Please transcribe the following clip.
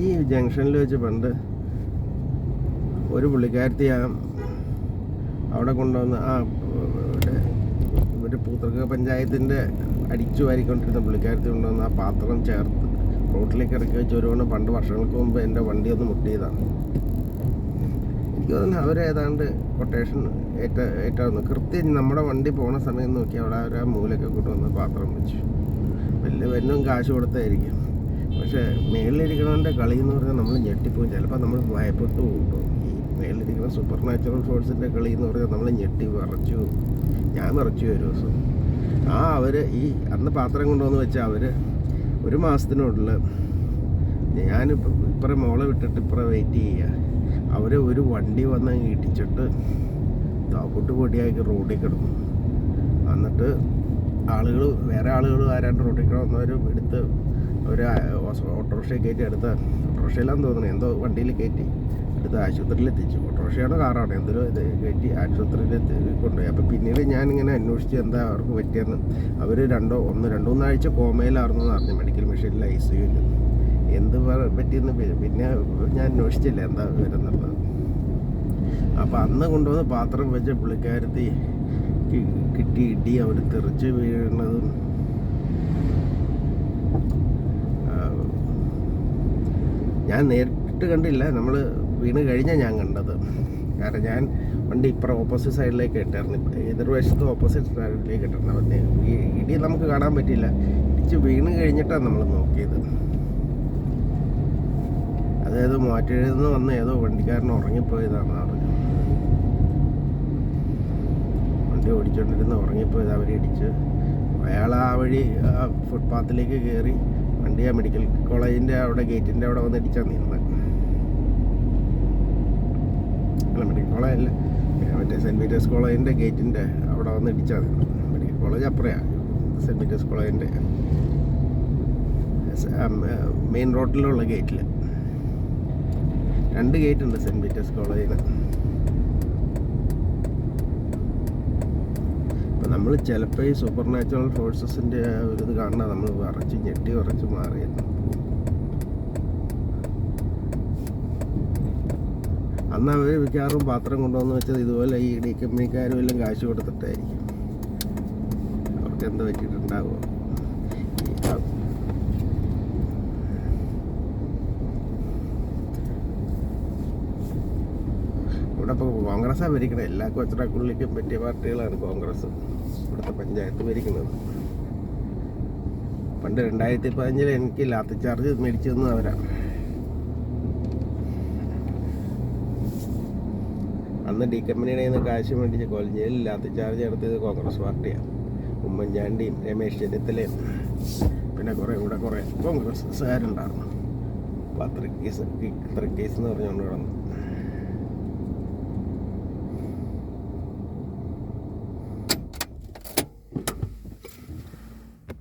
ഈ ജംഗ്ഷനിൽ വെച്ച് പണ്ട് ഒരു പുള്ളിക്കാരത്തി അവിടെ കൊണ്ടുവന്ന് ഒരു പൂത്തൃക്ക പഞ്ചായത്തിൻ്റെ അടിച്ചു വാരിക്കൊണ്ടിരുന്ന പുള്ളിക്കാരത്തി കൊണ്ടുവന്ന് ആ പാത്രം ചേർത്ത് റോട്ടിലേക്ക് ഇറക്കി വെച്ച് ഒരുവണ്ണം പണ്ട് വർഷങ്ങൾക്ക് മുമ്പ് എൻ്റെ വണ്ടി ഒന്ന് മുട്ടിയതാണ്. എനിക്ക് തോന്നുന്നു അവരേതാണ്ട് കൊട്ടേഷൻ ഏറ്റാവുന്നു. കൃത്യം നമ്മുടെ വണ്ടി പോണ സമയം നോക്കി അവിടെ ആ മൂലൊക്കെ കൊണ്ടുവന്ന് പാത്രം വെച്ചു. വല്ലതും കാശ് കൊടുത്തായിരിക്കും. പക്ഷേ മേളിലിരിക്കണവൻ്റെ കളി എന്ന് പറഞ്ഞാൽ നമ്മൾ ഞെട്ടിപ്പോവും. ചിലപ്പോൾ നമ്മൾ ഭയപ്പെട്ടു പോകും. ഈ മേളിലിരിക്കുന്ന സൂപ്പർ നാച്ചുറൽ ഫോഴ്സിൻ്റെ കളി എന്ന് പറഞ്ഞാൽ നമ്മൾ ഞെട്ടി വിറച്ചു. ഞാൻ വിറച്ചു ഒരു ദിവസം. അവർ ഈ അന്ന് പാത്രം കൊണ്ടുവന്ന് വെച്ചാൽ അവർ ഒരു മാസത്തിനുള്ളിൽ ഇപ്പുറം മോളെ വിട്ടിട്ട് ഇപ്പുറം വെയിറ്റ് ചെയ്യുക. അവർ ഒരു വണ്ടി വന്ന് ഇടിച്ചിട്ട് താപ്പൊട്ട് പൊടിയാക്കി റോഡിൽ കിടന്നു. എന്നിട്ട് വേറെ ആളുകൾ ആരാണ്ട് റോഡിൽ കിടന്നവരും എടുത്ത് ഒരു ഓട്ടോറിക്ഷയിൽ കയറ്റി ഓട്ടോറിക്ഷയിലാന്ന് തോന്നുന്നു, എന്തോ വണ്ടിയിൽ കയറ്റി എടുത്ത് ആശുപത്രിയിൽ എത്തിച്ചു. ഓട്ടോറിക്ഷയാണോ കാറാണോ എന്തെങ്കിലും ഇത് കയറ്റി ആശുപത്രിയിൽ കൊണ്ടുപോയി. അപ്പോൾ പിന്നീട് ഞാനിങ്ങനെ അന്വേഷിച്ച് എന്താ അവർക്ക് പറ്റിയെന്ന്. അവർ രണ്ടു മൂന്നാഴ്ച കോമയിലായിരുന്നെന്ന് അറിഞ്ഞു, മെഡിക്കൽ മെഷീനിൽ ICUവിൽ. എന്ത് പറ്റിയെന്ന് പിന്നെ ഞാൻ അന്വേഷിച്ചില്ല എന്താ വരുന്നുള്ളത്. അപ്പോൾ അന്ന് കൊണ്ടുവന്ന് പാത്രം വെച്ച പുള്ളിക്കാരത്തി കിട്ടി ഇടി, അവർ തെറിച്ച് വീഴുന്നതും ഞാൻ നേരിട്ട് കണ്ടില്ല. നമ്മൾ വീണ് കഴിഞ്ഞാൽ ഞാൻ കണ്ടത്. കാരണം ഞാൻ വണ്ടി ഇപ്പുറം ഓപ്പോസിറ്റ് സൈഡിലേക്ക് ഇട്ടായിരുന്നു, എതിർവശത്ത് ഓപ്പോസിറ്റ് സൈഡിലേക്ക് ഇട്ടിരുന്നു. അപ്പം ഇടി നമുക്ക് കാണാൻ പറ്റിയില്ല. ഇടിച്ച് വീണ് കഴിഞ്ഞിട്ടാണ് നമ്മൾ നോക്കിയത്. അതായത് മാറ്റെഴുതുന്ന വന്ന് ഏതോ വണ്ടിക്കാരൻ ഉറങ്ങിപ്പോയതാണെന്ന് പറഞ്ഞു. വണ്ടി ഓടിച്ചുകൊണ്ടിരുന്ന് ഉറങ്ങിപ്പോയത് അവരിടിച്ച്. അയാൾ ആ വഴി ഫുട്പാത്തിലേക്ക് കയറി വണ്ടി ആ മെഡിക്കൽ കോളേജിൻ്റെ അവിടെ ഗേറ്റിൻ്റെ അവിടെ വന്ന് ഇടിച്ചാൽ നിന്നത്. അല്ല, മെഡിക്കൽ കോളേജല്ല, മറ്റേ സെൻറ്റ് പീറ്റേഴ്സ് കോളേജിൻ്റെ ഗേറ്റിൻ്റെ അവിടെ വന്ന് ഇടിച്ചാൽ നിന്നത്. മെഡിക്കൽ കോളേജ് അപ്പുറയാണ്, സെൻറ്റ് പീറ്റേഴ്സ് കോളേജിൻ്റെ മെയിൻ റോഡിലുള്ള ഗേറ്റിൽ 2 ഗേറ്റുണ്ട് സെൻറ്റ് പീറ്റേഴ്സ് കോളേജിന്. നമ്മൾ ചിലപ്പോൾ ഈ സൂപ്പർ നാച്ചുറൽ ഫോഴ്സസിൻ്റെ ഒരു ഇത് കാണാൻ നമ്മൾ ഞെട്ടി മാറിയിരുന്നു. അന്ന് അവർ മിക്കവാറും പാത്രം കൊണ്ടുവന്ന് വെച്ചത് ഇതുപോലെ ഈ കമ്പനിക്കാരും എല്ലാം കാശ് കൊടുത്തിട്ടായിരിക്കും. അവർക്ക് എന്താ പറ്റിയിട്ടുണ്ടാവുക. ഇവിടെ ഇപ്പോൾ കോൺഗ്രസ്സാണ് ഭരിക്കുന്നത്. എല്ലാ കൊച്ചറക്കുള്ളിലേക്കും പറ്റിയ പാർട്ടികളാണ് കോൺഗ്രസ് ഇവിടുത്തെ പഞ്ചായത്ത് ഭരിക്കുന്നത്. പണ്ട് 2015 എനിക്ക് ലാത്തി ചാർജ് മേടിച്ചു തന്നു അവരാണ്. അന്ന് ഡി കമ്പനിയുടെ നിന്ന് കാശ് മേടിച്ച് കോളേജിൽ ലാത്തി ചാർജ് നടത്തിയത് കോൺഗ്രസ് പാർട്ടിയാണ്. ഉമ്മൻചാണ്ടിയും രമേശ് ചെന്നിത്തലയും പിന്നെ കുറേ കോൺഗ്രസ്സുകാരുണ്ടായിരുന്നു. അപ്പോൾ അത്ര കേസ് എന്ന് പറഞ്ഞുകൊണ്ട് കിടന്നു.